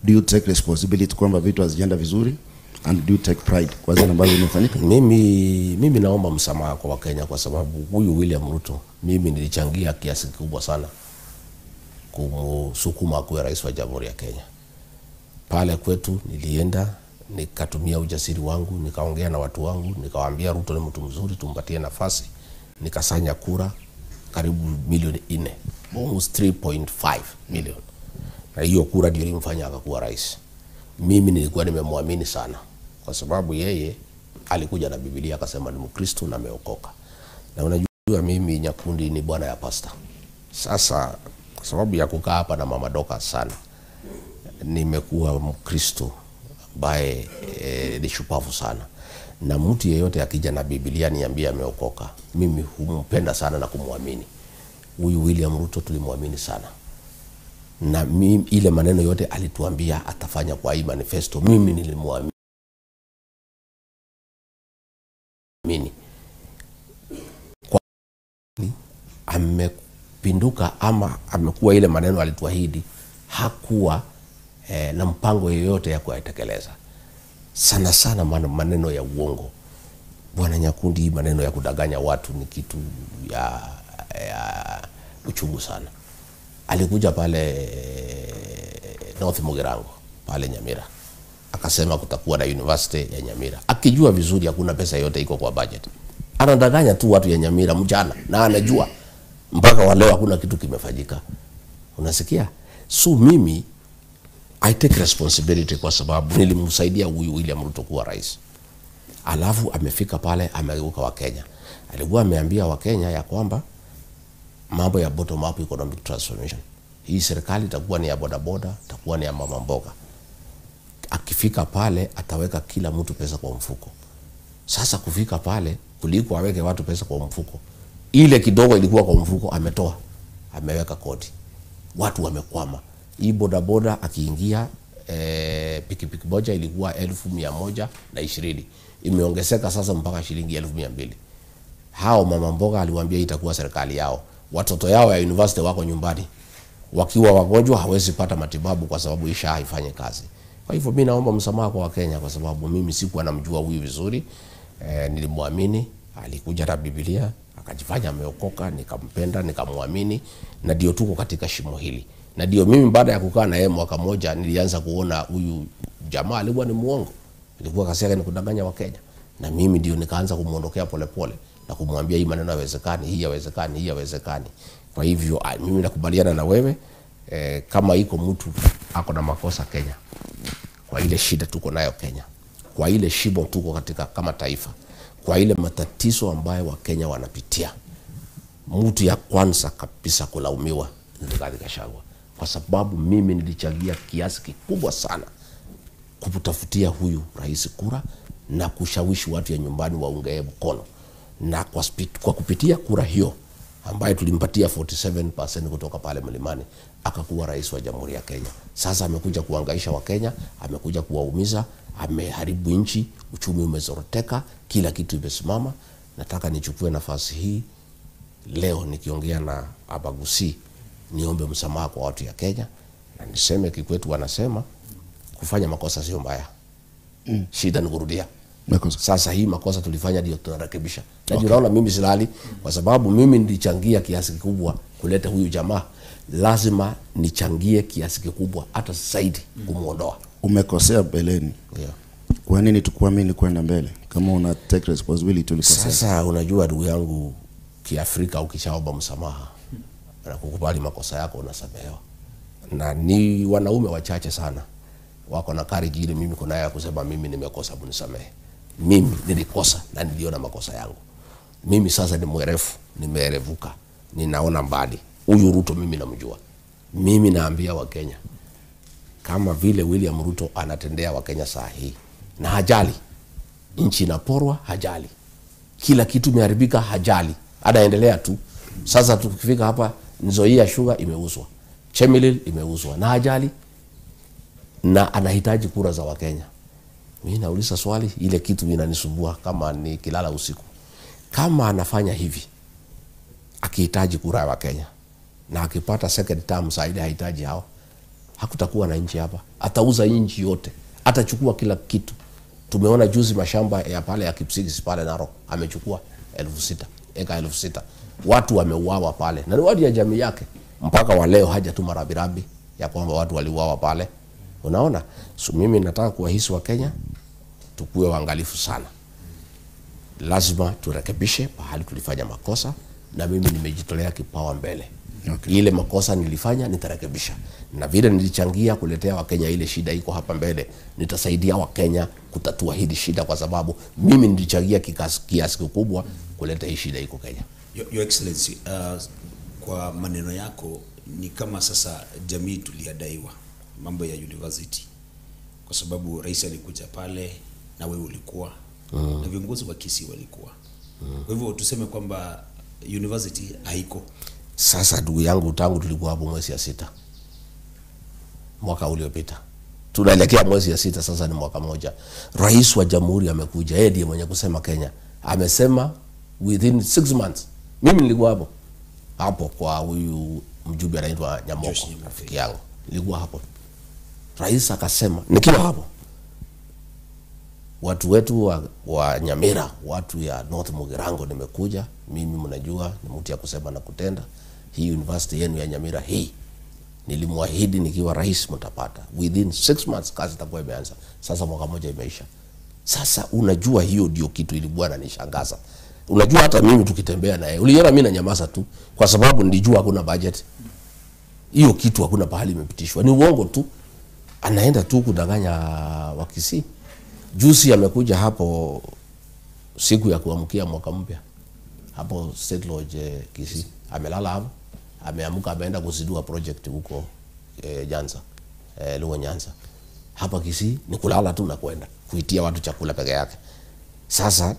do you take responsibility kwamba vitu hazijaenda vizuri, and do you take pride kwa zile ambazo zimefanyika? Mimi naomba msamaha kwa Wakenya kwa sababu huyu William Ruto mimi nilichangia kiasi kikubwa sana kumsukuma kuwa rais wa Jamhuri ya Kenya. Pale kwetu nilienda nikatumia ujasiri wangu, nikaongea na watu wangu, nikawaambia Ruto ni mtu mzuri, tumpatie nafasi. Nikasanya kura karibu milioni 4, almost 3.5 million. Na hiyo kura ndio ilimfanya akakuwa rais. Mimi nilikuwa nimemwamini sana kwa sababu yeye alikuja na Biblia akasema ni Mkristo na ameokoka. Na unajua mimi Nyakundi ni bwana ya pasta. Sasa kwa sababu ya kukaa hapa na Mama Doka sana, nimekuwa Mkristo ambaye ni shupavu sana. Na mtu yeyote akija na Biblia niambia ameokoka, mimi humpenda sana na kumwamini. Huyu William Ruto tulimwamini sana. Na mimi ile maneno yote alituambia atafanya kwa hii manifesto, mimi nilimwamini. Kwa amepinduka ama amekuwa ile maneno alituahidi, hakuwa na mpango yoyote ya kuyatekeleza. Sana sana maneno ya uongo. Bwana Nyakundi, maneno ya kudanganya watu ni kitu ya uchungu sana. Alikuja pale North Mugirango pale Nyamira, akasema kutakuwa na university ya Nyamira, akijua vizuri hakuna pesa yote iko kwa budget. Anadanganya tu watu ya Nyamira mjana, na anajua mpaka wa leo hakuna kitu kimefanyika. Unasikia? So mimi I take responsibility kwa sababu nilimsaidia huyu William Ruto kuwa rais. Alafu amefika pale amegeuka wa Kenya. Alikuwa ameambia wa Kenya ya kwamba mambo ya bottom up economic transformation. Hii serikali itakuwa ni ya bodaboda, itakuwa ni ya mama mboga. Akifika pale ataweka kila mtu pesa kwa mfuko. Sasa kufika pale kuliko aweke watu pesa kwa mfuko, ile kidogo ilikuwa kwa mfuko ametoa, ameweka kodi. Watu wamekwama. Hii bodaboda akiingia pikipiki moja ilikuwa 1120, imeongezeka sasa mpaka shilingi 1200. Hao mama mboga aliwaambia itakuwa serikali yao. Watoto yao ya university wako nyumbani, wakiwa wagonjwa hawezi pata matibabu kwa sababu isha haifanye kazi. Kwa hivyo mimi naomba msamaha kwa Wakenya kwa sababu mimi sikuwa namjua huyu vizuri. Nilimwamini, alikuja na Biblia, akajifanya ameokoka, nikampenda, nikamwamini, na ndio tuko katika shimo hili. Na ndio mimi baada ya kukaa na yeye mwaka moja nilianza kuona huyu jamaa alikuwa ni muongo. Alikuwa kasi yake ni kudanganya Wakenya. Na mimi ndio nikaanza kumuondokea polepole na kumwambia hii maneno haiwezekani, hii haiwezekani, hii haiwezekani. Kwa hivyo mimi nakubaliana na wewe, kama iko mtu ako na makosa Kenya, kwa ile shida tuko nayo Kenya, kwa ile shimo tuko katika kama taifa, kwa ile matatizo ambayo Wakenya wanapitia, mtu ya kwanza kabisa kulaumiwa ni Rigathi Gachagua, kwa sababu mimi nilichangia kiasi kikubwa sana kutafutia huyu rais kura na kushawishi watu ya nyumbani waungee mkono. Na kwa kupitia kura hiyo ambaye tulimpatia 47% kutoka pale Mlimani, akakuwa rais wa Jamhuri ya Kenya. Sasa amekuja kuhangaisha Wakenya, amekuja kuwaumiza, ameharibu nchi, uchumi umezoroteka, kila kitu imesimama. Nataka nichukue nafasi hii leo nikiongea na Abagusi, niombe msamaha kwa watu ya Kenya, na niseme Kikwetu wanasema kufanya makosa sio mbaya. Shida ni kurudia makosa. Sasa hii makosa tulifanya ndio tunarekebisha. Na okay, unaona mimi silali kwa sababu mimi nilichangia kiasi kikubwa kuleta huyu jamaa, lazima nichangie kiasi kikubwa hata zaidi kumuondoa. Umekosea mbeleni. Yeah. Kwa nini tukuamini kwenda mbele kama una take responsibility tulikosea? Sasa unajua ndugu yangu, Kiafrika ukishaomba msamaha na kukubali makosa yako unasamehewa. Na ni wanaume wachache sana wako na courage ile mimi kuna ya kusema mimi nimekosa mnisamehe. Mimi nilikosa na niliona makosa yangu. Mimi sasa ni mwerefu, nimeerevuka, ninaona mbali. Huyu Ruto mimi namjua. Mimi naambia Wakenya, kama vile William Ruto anatendea Wakenya saa hii na hajali, nchi inaporwa hajali, kila kitu imeharibika hajali, anaendelea tu. Sasa tukifika hapa Nzoia Sugar imeuzwa, Chemelil imeuzwa na hajali, na anahitaji kura za Wakenya. Mimi nauliza swali, ile kitu inanisumbua kama ni kilala usiku. Kama anafanya hivi akihitaji kura ya Wakenya na akipata second term saidi hahitaji hao, hakutakuwa na nchi hapa. Atauza nchi yote, atachukua kila kitu. Tumeona juzi mashamba ya pale ya Kipsigis pale Narok amechukua 6,000 eka 6,000. Watu wameuawa pale na ni watu ya jamii yake. Mpaka wa leo hajatuma rabirabi ya kwamba watu waliuawa pale. Unaona? So mimi nataka kuwahisi wa Kenya tukue waangalifu sana. Lazima turekebishe pahali tulifanya makosa, na mimi nimejitolea kipawa mbele. Okay. Ile makosa nilifanya nitarekebisha. Na vile nilichangia kuletea Wakenya ile shida iko hapa mbele, nitasaidia Wakenya kutatua hili shida, kwa sababu mimi nilichangia kiasi kikubwa kuleta hii shida iko Kenya. Your Excellency, kwa maneno yako ni kama sasa jamii tuliadaiwa mambo ya university, kwa sababu rais alikuja pale na wewe ulikuwa na viongozi wa Kisii walikuwa. Kwa hivyo tuseme kwamba university haiko. Sasa ndugu yangu, tangu tulikuwa hapo mwezi ya 6 mwaka uliopita, tunaelekea mwezi ya 6 sasa, ni mwaka moja. Rais wa Jamhuri amekuja, yeye ndiye mwenye kusema Kenya. Amesema within 6 months. Mimi nilikuwa hapo kwa huyu mjumbe anaitwa Nyamoko, rafiki yangu. Nilikuwa hapo. Rais akasema nikiwa hapo, watu wetu wa Nyamira, watu ya North Mugirango, nimekuja mimi, mnajua ni mtu ya kusema na kutenda. Hii university yenu ya Nyamira hii nilimwahidi nikiwa rais mtapata within 6 months, kazi itakuwa imeanza. Sasa mwaka moja imeisha. Sasa unajua hiyo ndio kitu ilikuwa inanishangaza. Unajua hata mimi tukitembea naye uliona mimi na nyamaza tu, kwa sababu nilijua hakuna budget. Hiyo kitu hakuna pahali imepitishwa, ni uongo tu, anaenda tu kudanganya wa Kisii. Juzi amekuja hapo siku ya kuamkia mwaka mpya hapo State Lodge Kisii, amelala hapo, ameamka ameenda kuzindua project huko Nyanza, Luo Nyanza. Hapa Kisii ni kulala tu na kwenda kuitia watu chakula peke yake. Sasa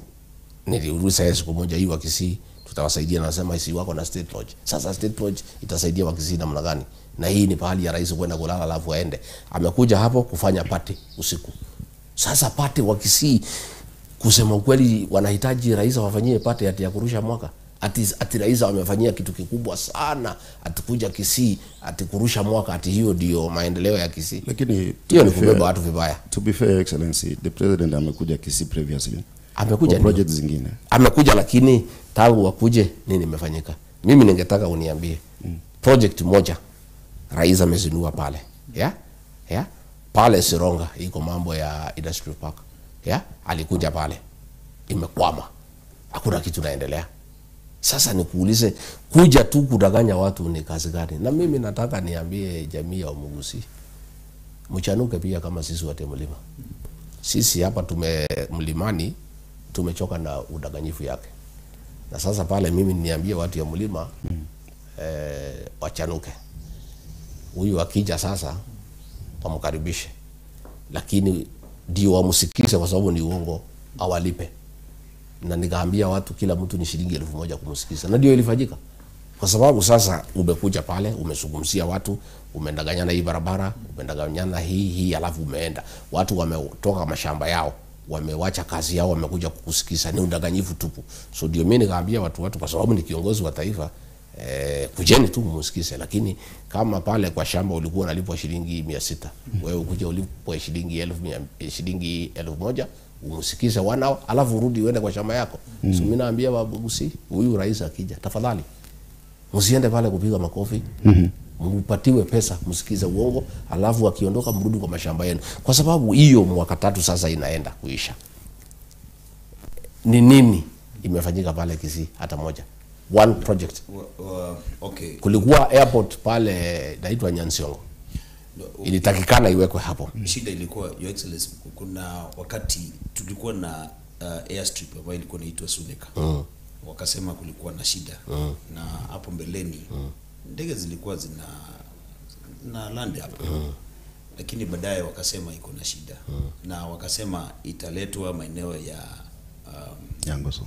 niliuliza siku moja hii wa Kisii tutawasaidia, na nasema hisi wako na State Lodge. Sasa State Lodge itasaidia wa Kisii namna gani? Na hii ni pahali ya rais kwenda kulala alafu aende. Amekuja hapo kufanya party usiku. Sasa party wa Kisii, kusema ukweli, wanahitaji rais wafanyie party ati ya kurusha mwaka. Ati rais wamefanyia kitu kikubwa sana, atakuja Kisii ati kurusha mwaka, ati hiyo ndio maendeleo ya Kisii. Lakini hiyo ni kubeba watu vibaya. To be fair, Excellency, the president amekuja Kisii previously. Amekuja project zingine. Amekuja, lakini tangu wakuje nini imefanyika? Mimi ningetaka uniambie project moja rais amezindua pale. Pale Sironga iko mambo ya industrial park. Alikuja pale, imekwama. Hakuna kitu naendelea. Sasa nikuulize, kuja tu kudanganya watu ni kazi gani? Na mimi nataka niambie jamii ya Wamugusi, mchanuke pia kama sisi wote mlima. Sisi hapa mlimani tumechoka na udanganyifu yake. Na sasa pale mimi niambie watu ya mlima wachanuke. Huyu akija sasa wamkaribishe, lakini ndio wamsikize, kwa sababu ni uongo, awalipe. Na nikaambia watu kila mtu ni shilingi 1,000 kumsikiza, na ndio ilifanyika. Kwa sababu sasa umekuja pale, umezungumzia watu, umendanganyana hii barabara, umendanganyana hii, alafu umeenda. Watu wametoka mashamba yao, wamewacha kazi yao, wamekuja kukusikiza. Ni udanganyifu tupu. So ndio mimi nikaambia watu, kwa sababu ni kiongozi wa taifa, kujeni tu msikize. Lakini kama pale kwa shamba ulikuwa unalipwa shilingi 600, wewe ukuje ulipwe shilingi 1,000 umsikize 1 hour, alafu urudi uende kwa shamba yako. So mimi naambia Wabugusi, huyu rais akija, tafadhali msiende pale kupiga makofi. Mpatiwe pesa, msikize uongo, alafu akiondoka mrudi kwa mashamba yenu. Kwa sababu hiyo mwaka 3 sasa inaenda kuisha. Ni nini imefanyika pale Kisii? Hata moja. One project. Okay. Kulikuwa airport pale inaitwa Nyansiongo. Ilitakikana iwekwe hapo. Shida ilikuwa, Your Excellency, kuna wakati tulikuwa na airstrip ambayo ilikuwa inaitwa Suneka. Wakasema kulikuwa na shida. Na hapo mbeleni ndege zilikuwa na land hapo. Lakini baadaye wakasema iko na shida. Na wakasema italetwa maeneo ya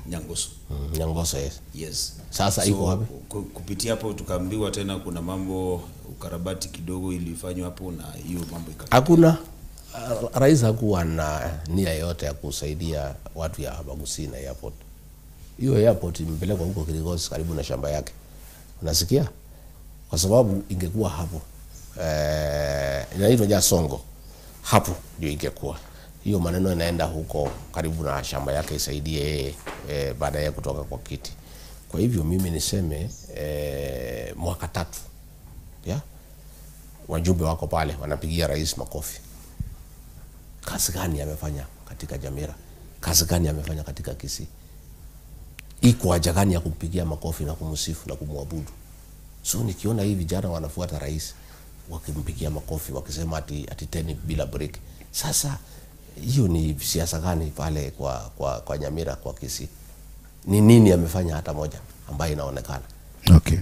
Nyangoso, yes. Yes. Sasa iko wapi? Kupitia hapo tukaambiwa tena kuna mambo ukarabati kidogo ilifanywa hapo, na hiyo mambo hakuna. Rais hakuwa na nia yote ya kusaidia watu ya Bagusi na airport. Hiyo airport imepelekwa huko Kirigosi karibu na shamba yake. Unasikia? Kwa sababu ingekuwa hapo inaitwa Jasongo, hapo ndio ingekuwa hiyo maneno inaenda huko karibu na shamba yake isaidie baada ya kutoka kwa kiti. Kwa hivyo mimi niseme mwaka 3 ya wajumbe wako pale wanapigia rais makofi. Kazi gani amefanya katika Nyamira? Kazi gani amefanya katika Kisii? Iko haja gani ya kumpigia makofi na kumsifu na kumwabudu? So nikiona hivi vijana wanafuata rais wakimpigia makofi wakisema ati teni bila break. Sasa hiyo ni siasa gani pale kwa Nyamira, kwa Kisii? Ni nini amefanya hata moja ambayo inaonekana? Okay.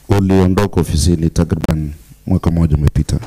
Uliondoka ofisini takriban mwaka mmoja umepita.